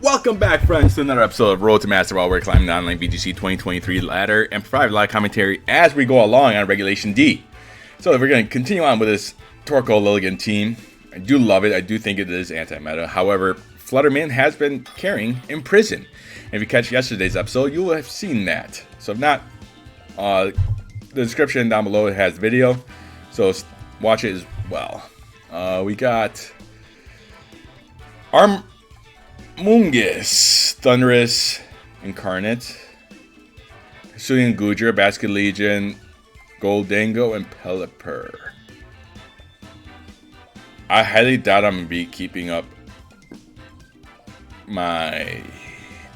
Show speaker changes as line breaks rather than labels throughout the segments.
Welcome back, friends, to another episode of Road to Masterball. We're climbing the online VGC 2023 ladder and provide live commentary as we go along on Regulation D. So we're going to continue on with this Torkoal Lilligant team. I do love it. I do think it is anti-meta. However, Flutterman has been carrying in prison. And if you catch yesterday's episode, you will have seen that. So if not, the description down below has the video. So watch it as well. We got Mungus, Thunderous, Incarnate, Hisuian Goodra, Basket Legion, Goldango, and Pelipper. I highly doubt I'm going to be keeping up my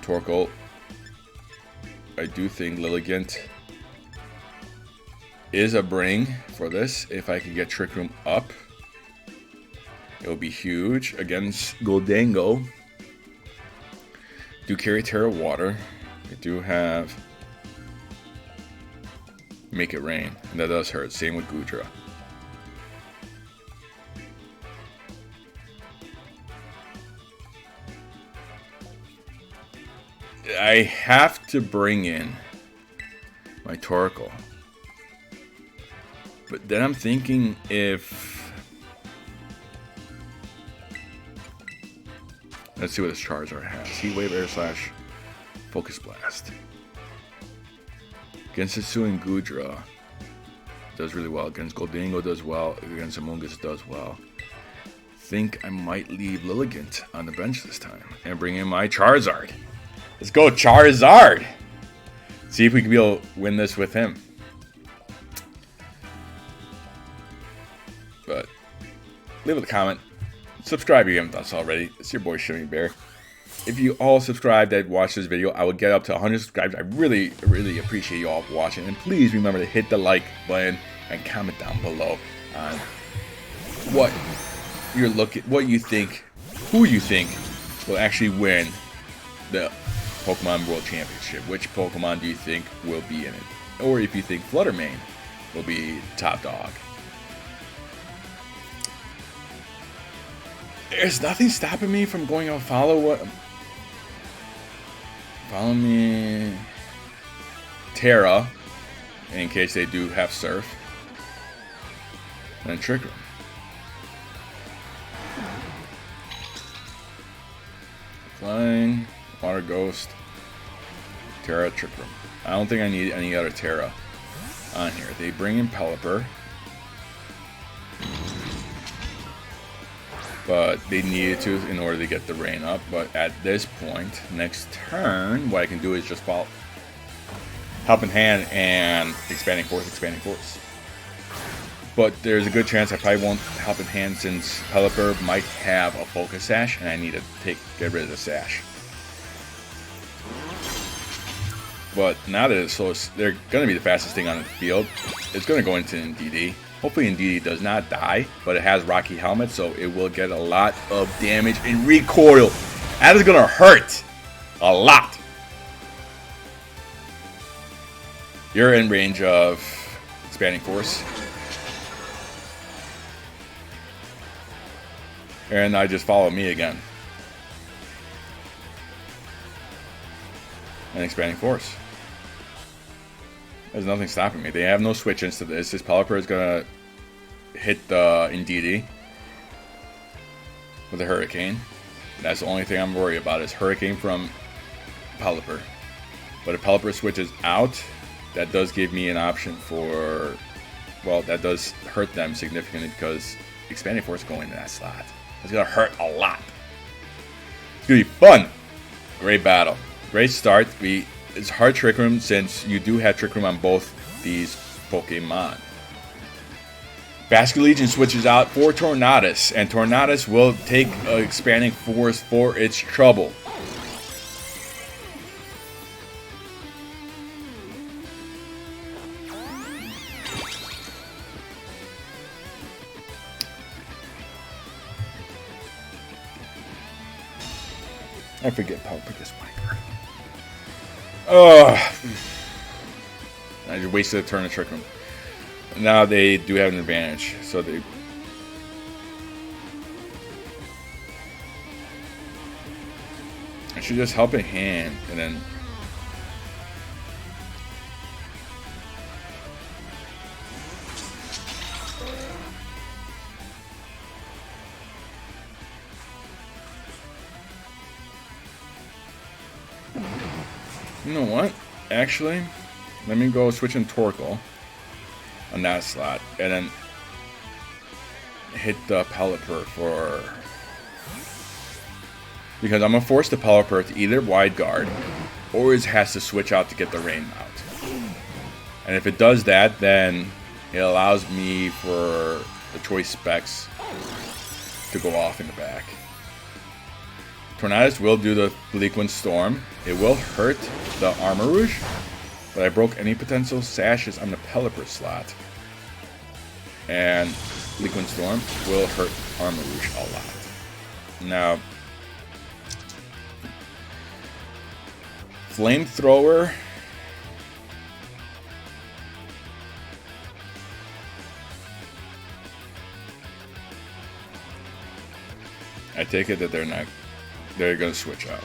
Torkoal. I do think Lilligant is a bring for this. If I could get Trick Room up, it would be huge against Goldango. Do carry Terra Water. I do have Make It Rain, and that does hurt. Same with Goodra. I have to bring in my Torkoal. But then I'm thinking if... Let's see what this Charizard has. Heat Wave, Air Slash, Focus Blast. Against Hisuian Goodra, does really well. Against Goldango, does well. Against Amoonguss, does well. Think I might leave Lilligant on the bench this time and bring in my Charizard. Let's go, Charizard! See if we can be able to win this with him. But leave a comment. Subscribe if you haven't done so already. It's your boy Shimmy Bear. If you all subscribe that watch this video, I will get up to 100 subscribers. I really appreciate you all watching. And please remember to hit the like button and comment down below on what you're looking, what you think, who you think will actually win the Pokemon World Championship. Which Pokemon do you think will be in it? Or if you think Fluttermane will be top dog. There's nothing stopping me from going out follow me Terra in case they do have Surf. And then Trick Room. Flying, Water Ghost, Terra, Trick Room. I don't think I need any other Terra on here. They bring in Pelipper. But they needed to in order to get the rain up. But at this point, next turn, what I can do is just follow Helping Hand and Expanding Force. But there's a good chance I probably won't Helping Hand since Pelipper might have a Focus Sash, and I need to get rid of the Sash. But now that it's so, they're going to be the fastest thing on the field. It's going to go into DD. Hopefully Indeedee does not die, but it has Rocky Helmet, so it will get a lot of damage and recoil. That is going to hurt a lot. You're in range of Expanding Force. And I just follow me again. And Expanding Force. There's nothing stopping me. They have no switch-ins to this. This Pelipper is going to hit the Indeedee with a Hurricane. That's the only thing I'm worried about is Hurricane from Pelipper. But if Pelipper switches out, that does give me an option for... Well, that does hurt them significantly because Expanding Force going into that slot. It's going to hurt a lot. It's going to be fun. Great battle. Great start. It's hard Trick Room since you do have Trick Room on both these Pokemon. Basket Legion switches out for Tornadus, and Tornadus will take Expanding Force for its trouble. I forget Pelipper gets my card. Oh, I just wasted a turn to Trick Room. Now they do have an advantage, so they I should just help in hand and then. You know what? Actually, let me go switch in Torkoal on that slot and then hit the Pelipper for. Because I'm going to force the Pelipper to either wide guard or it has to switch out to get the rain out. And if it does that, then it allows me for the choice specs to go off in the back. Tornadus will do the Bleak Wind Storm. It will hurt the Armarouge, but I broke any potential sashes on the Pelipper slot. And Bleak Wind Storm will hurt Armarouge a lot. Now, Flamethrower. I take it that they're going to switch out.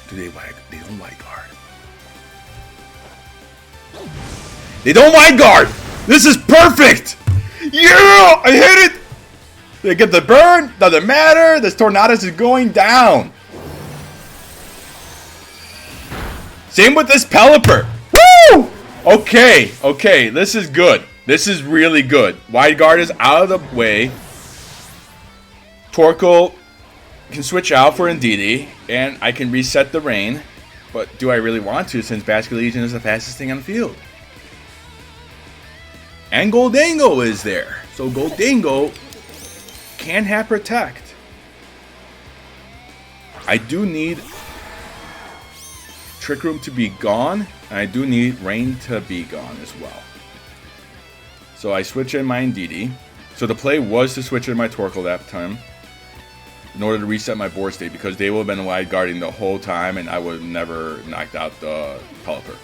Do they wide? They don't wide guard. They don't wide guard! This is perfect! Yeah! I hit it! They get the burn, doesn't matter, this Tornadus is going down. Same with this Pelipper. Woo! Okay, this is good. This is really good. Wide guard is out of the way. Torkoal can switch out for Indeedee, and I can reset the rain. But do I really want to, since Vascular Legion is the fastest thing on the field? And Goldango is there. So Goldango can have Protect. I do need Trick Room to be gone, and I do need Rain to be gone as well. So I switch in my Indeedee. So the play was to switch in my Torkoal that time in order to reset my board state, because they would have been wide guarding the whole time and I would have never knocked out the Pelipper.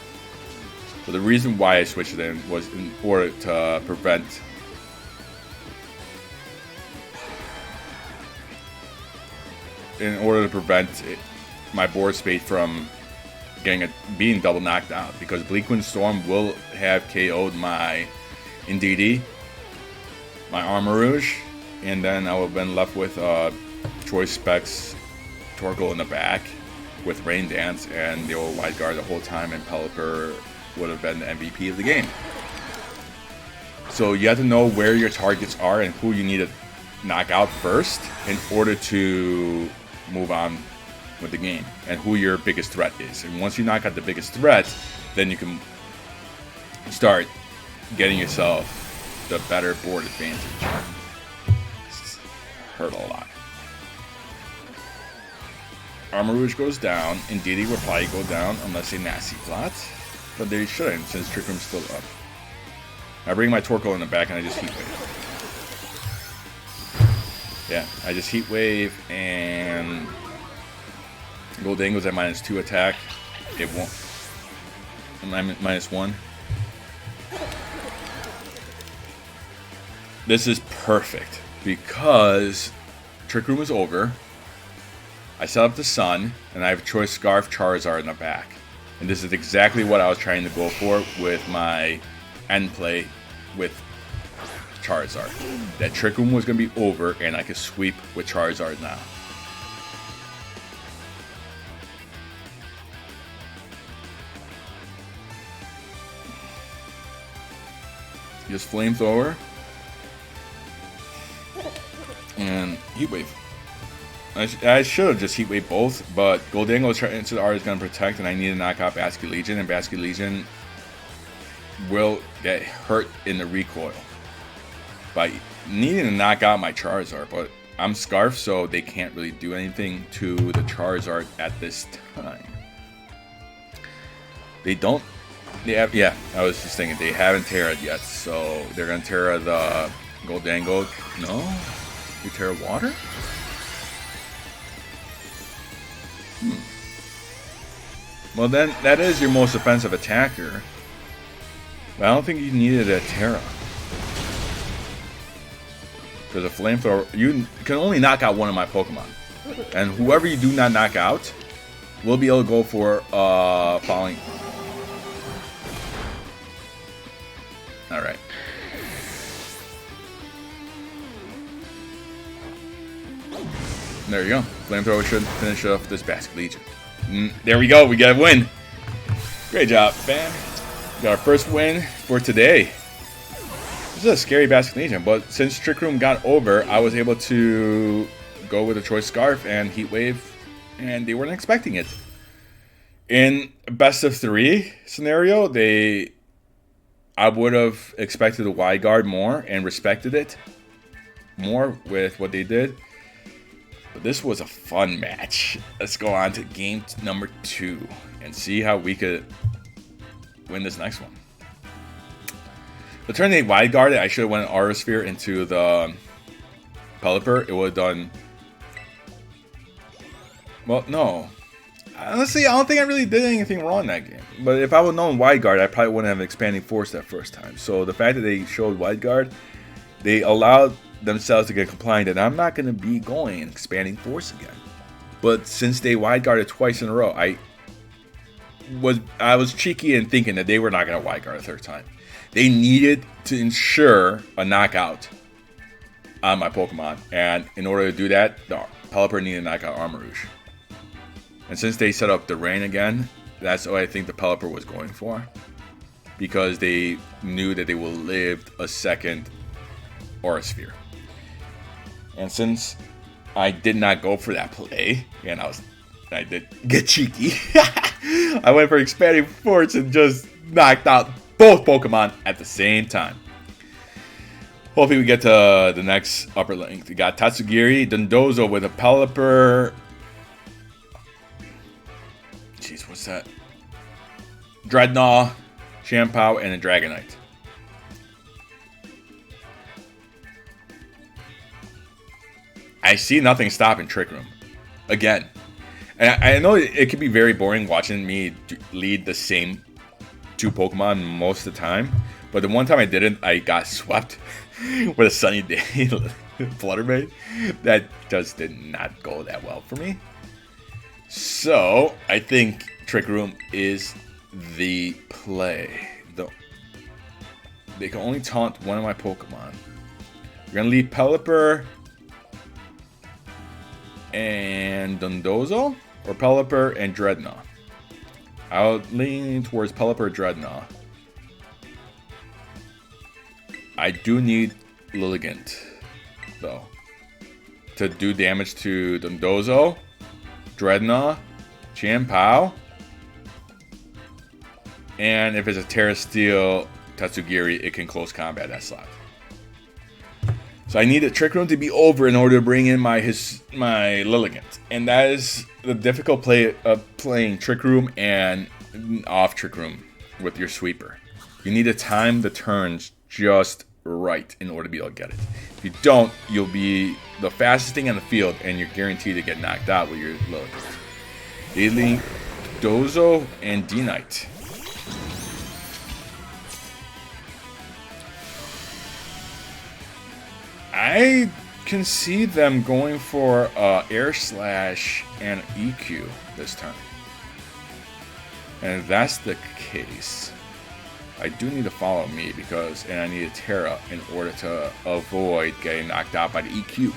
So the reason why I switched it in was in order to prevent my board state from being double knocked out, because Bleak Wind Storm will have KO'd my Indeedee, my Armarouge, and then I would have been left with Choice Specs Torkoal in the back with Rain Dance, and they will wide guard the whole time, and Pelipper would have been the MVP of the game. So you have to know where your targets are and who you need to knock out first in order to move on with the game, and who your biggest threat is. And once you knock out the biggest threat, then you can start getting yourself the better board advantage. Hurt a lot. Armarouge goes down. Indeedee will probably go down unless they nasty plot, but they shouldn't, since Trick Room's still up. I bring my Torkoal in the back and I just Heat Wave. Yeah, I just Heat Wave, and Goldango's at -2 attack. It won't. I'm -1. This is perfect because Trick Room is over. I set up the Sun, and I have Choice Scarf Charizard in the back. And this is exactly what I was trying to go for with my end play with Charizard. That Trick Room was going to be over, and I could sweep with Charizard now. Just Flamethrower and Heat Wave. I should have just Heat Wave both, but Goldango's Chances Are is going to protect, and I need to knock out Vascular Legion, and Vascular Legion will get hurt in the recoil by needing to knock out my Charizard, but I'm Scarf, so they can't really do anything to the Charizard at this time. They don't. Yeah, I was just thinking they haven't Terra'd yet, so they're going to Terra the Goldango. No? You Terra Water? Well, then that is your most offensive attacker. But I don't think you needed a Terra. Because a flamethrower, you can only knock out one of my Pokemon. And whoever you do not knock out will be able to go for falling. Alright. There you go. Flamethrower should finish off this Basket Legion. There we go. We got a win. Great job, fam. Got our first win for today. This is a scary Basket Legion, but since Trick Room got over, I was able to go with a Choice Scarf and Heat Wave, and they weren't expecting it. In best of 3 scenario, I would have expected a wide guard more and respected it more with what they did. But this was a fun match. Let's go on to game number 2 and see how we could win this next one. The turn they wide guarded, I should have went Aura Sphere into the Pelipper. It would have done. Well, no. Honestly, I don't think I really did anything wrong that game. But if I would have known wide guard, I probably wouldn't have Expanding Force that first time. So the fact that they showed wide guard, they allowed themselves to get compliant that I'm not going to be going and Expanding Force again. But since they wide guarded twice in a row, I was cheeky in thinking that they were not going to wide guard a third time. They needed to ensure a knockout on my Pokemon, and in order to do that, the Pelipper needed to knock out Armarouge. And since they set up the rain again, that's what I think the Pelipper was going for, because they knew that they will live a second Aura Sphere. And since I did not go for that play, and I did get cheeky, I went for Expanding Force and just knocked out both Pokemon at the same time. Hopefully we get to the next upper length. We got Tatsugiri, Dondozo with a Pelipper. Jeez, what's that? Dreadnought, Shampoo, and a Dragonite. I see nothing stopping Trick Room. Again. And I know it can be very boring watching me lead the same 2 Pokemon most of the time. But the one time I didn't, I got swept with a Sunny Day Fluttermane. That just did not go that well for me. So, I think Trick Room is the play. They can only taunt one of my Pokemon. We're going to leave Pelipper and Dondozo, or Pelipper and Dreadnought. I'll lean towards Pelipper Dreadnought. I do need Lilligant, though, to do damage to Dondozo, Dreadnought, Champao, and if it's a Terra Steel Tatsugiri, it can close combat that slot. So I need a Trick Room to be over in order to bring in my Lilligant. And that is the difficult play of playing Trick Room and off Trick Room with your sweeper. You need to time the turns just right in order to be able to get it. If you don't, you'll be the fastest thing on the field and you're guaranteed to get knocked out with your Lilligant. Daily Dozo and D-Knight. I can see them going for Air Slash and EQ this turn. And if that's the case, I do need to follow me and I need a Terra in order to avoid getting knocked out by the EQ.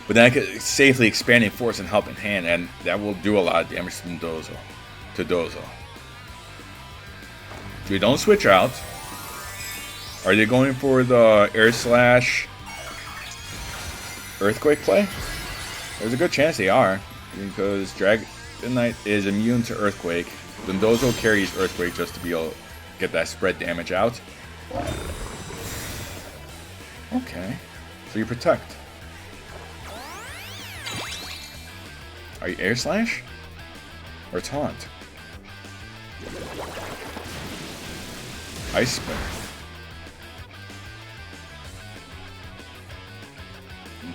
But then I could safely Expanding Force and Helping Hand, and that will do a lot of damage to Dozo. If we don't switch out, are they going for the Air Slash Earthquake play? There's a good chance they are, because Dragonite is immune to Earthquake. Dondozo carries Earthquake just to be able to get that spread damage out. Okay, so you protect. Are you Air Slash? Or Taunt? Ice Spinner.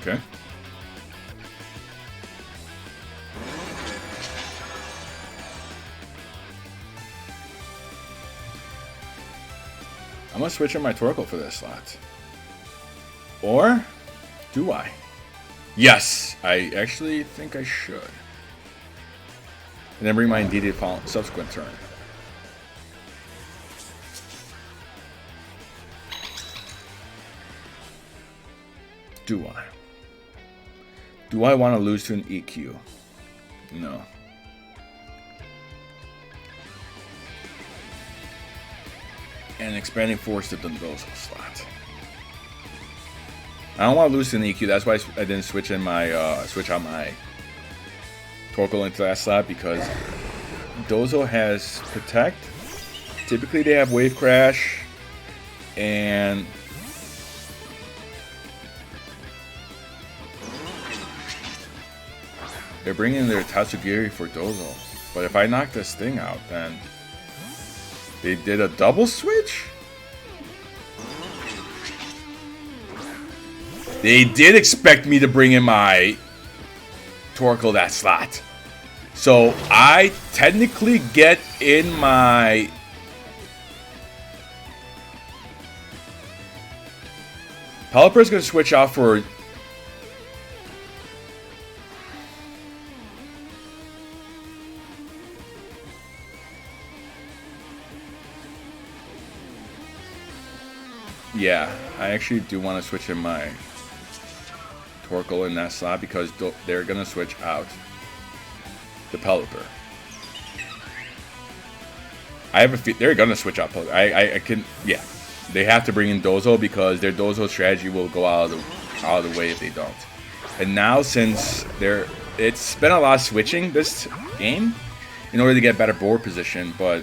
Okay. I'm gonna switch in my Torkoal for this slot. Or do I? Yes, I actually think I should. And then bring my Indeedee to subsequent turn. Do I? Do I want to lose to an EQ? No. And expanding force to the Dondozo slot. I don't want to lose to an EQ. That's why I didn't switch in my switch out my Torkoal into that slot, because Dozo has Protect. Typically they have Wave Crash, and they're bringing their Tatsugiri for Dozo. But if I knock this thing out, then they did a double switch? They did expect me to bring in my Torkoal that slot. So I technically get in my Pelipper is going to switch out for yeah, I actually do want to switch in my Torkoal in that slot because they're going to switch out the Pelipper. I have a feeling they're going to switch out Pelipper. I can, yeah. They have to bring in Dozo because their Dozo strategy will go out of the way if they don't. And now since it's been a lot of switching this game in order to get better board position, but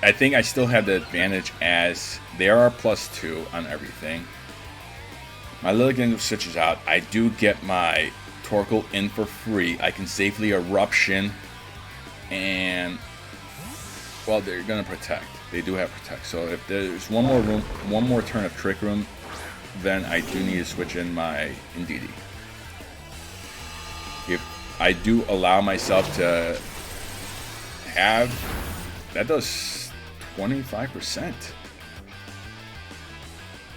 I think I still have the advantage as they are +2 on everything. My Lilligant switches out. I do get my Torkoal in for free. I can safely Eruption, and well, they're gonna Protect. They do have Protect. So if there's one more turn of Trick Room, then I do need to switch in my Indeedee. If I do allow myself to have, that does 25%.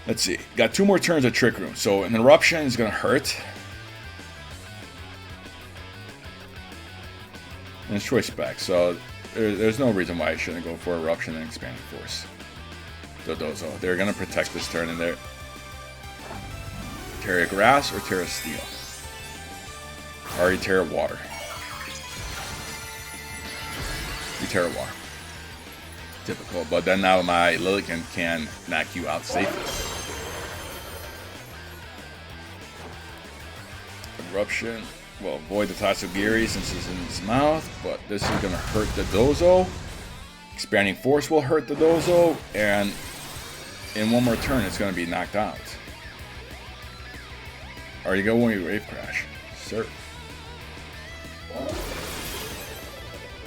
Let's see. Got 2 more turns of Trick Room. So an Eruption is going to hurt. And it's Choice Spec. So there's no reason why I shouldn't go for Eruption and Expanding Force. Dozo. They're going to protect this turn in there. Terra Grass or Terra Steel? Or you Terra Water? You Terra Water. Typical. But then now my Lilligant can knock you out safely. Eruption will avoid the Tatsugiri since it's in his mouth, but this is going to hurt the Dozo. Expanding Force will hurt the Dozo, and in one more turn it's going to be knocked out. Are you going to win Wave Crash? Sir.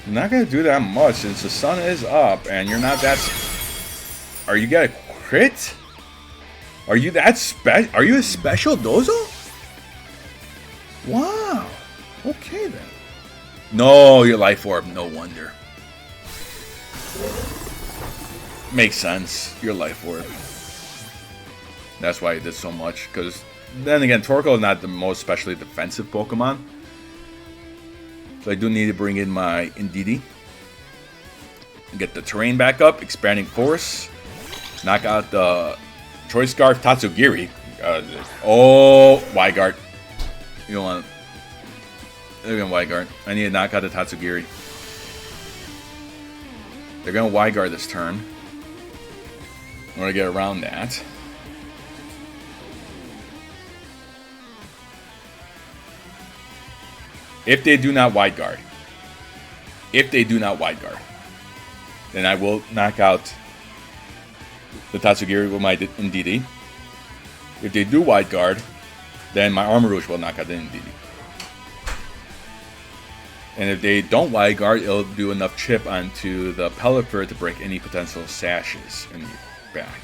I'm not going to do that much since the sun is up and you're not that... Are you going to crit? Are you that special? Are you a special Dozo? Wow. Okay then. No, your Life Orb. No wonder. Makes sense. Your Life Orb. That's why he did so much. Because then again, Torkoal is not the most specially defensive Pokemon. So I do need to bring in my Indeedee. Get the terrain back up. Expanding Force. Knock out the Choice Scarf Tatsugiri. Oh, Wyguard. You don't want to... They're going to Wyguard. I need to knock out the Tatsugiri. They're going to Wyguard this turn. I want to get around that. If they do not Wyguard. Then I will knock out the Tatsugiri with my Indeedee. If they do Wyguard, then my Armor Rouge will knock out the Indeedee. And if they don't Wyguard, it'll do enough chip onto the Pelipper to break any potential sashes in the back.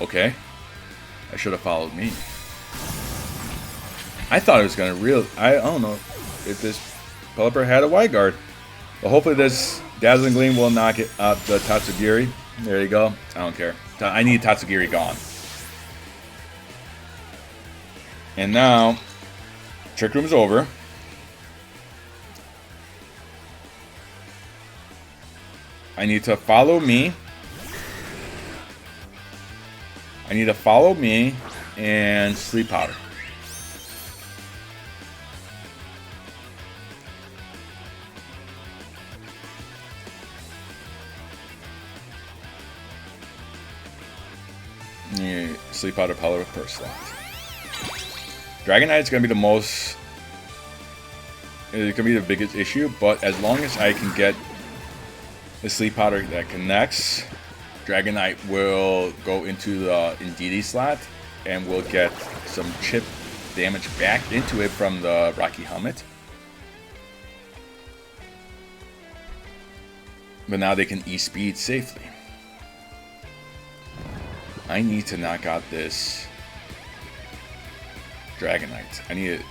Okay. I should have followed me. I thought it was going to I don't know if this Pelipper had a Wyguard. But hopefully this Dazzling Gleam will knock it out the Tatsugiri. There you go. I don't care. I need Tatsugiri gone. And now, Trick Room's over. I need to follow me. I need to follow me and Sleep Powder. Yeah, Sleep Powder Power per slot. Dragonite's gonna be the most. It's gonna be the biggest issue, but as long as I can get the Sleep Powder that connects, Dragonite will go into the Indeedee slot, and we'll get some chip damage back into it from the Rocky Helmet. But now they can E-Speed safely. I need to knock out this Dragonite. I need it.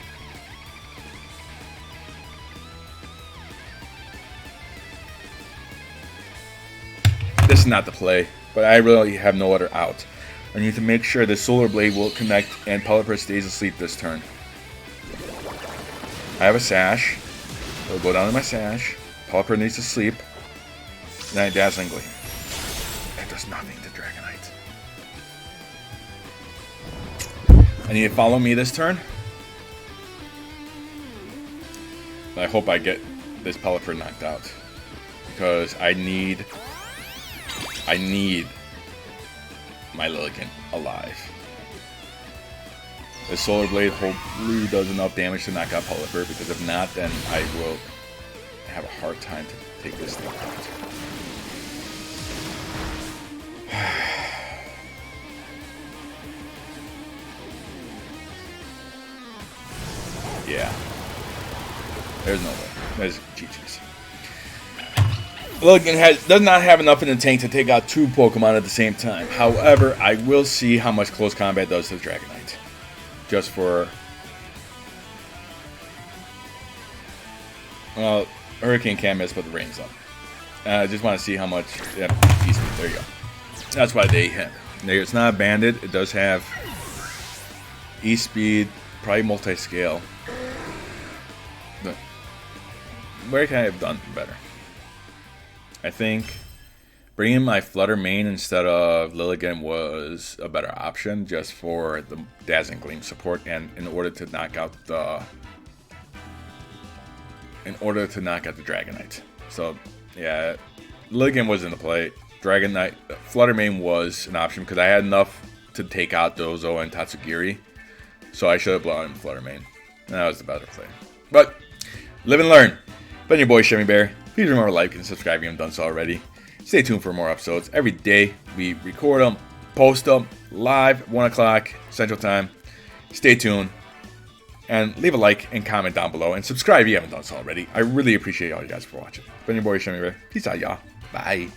This is not the play, but I really have no other out. I need to make sure the Solar Blade will connect and Pelipper stays asleep this turn. I have a Sash. I'll go down to my Sash. Pelipper needs to sleep. Then I Dazzling Gleam. That does nothing to Dragonite. I need to follow me this turn. I hope I get this Pelipper knocked out. Because I need my Lilligant alive. The Solar Blade hopefully does enough damage to knock out Pelipper, because if not, then I will have a hard time to take this thing out. Yeah. There's no way. There's GG's. Lilligant does not have enough in the tank to take out two Pokemon at the same time. However, I will see how much close combat does to Dragonite. Just for... Well, Hurricane can't miss, but the rain's up. I just want to see how much... Yeah, E-Speed. There you go. That's why they hit. It's not a Bandit. It does have E-Speed, probably multi-scale. But where can I have done better? I think bringing my Flutter Mane instead of Lilligant was a better option, just for the Dazzling Gleam support and in order to knock out the Dragonite. So yeah, Lilligant was in the play. Dragonite, Flutter Mane was an option because I had enough to take out Dozo and Tatsugiri, so I should have blown in Flutter Mane. That was the better play. But live and learn. Been your boy Shimmy Bear. Please remember to like and subscribe if you haven't done so already. Stay tuned for more episodes. Every day we record them, post them live, 1 o'clock Central Time. Stay tuned. And leave a like and comment down below. And subscribe if you haven't done so already. I really appreciate all you guys for watching. Been your boy Shimmy Bear. Peace out, y'all. Bye.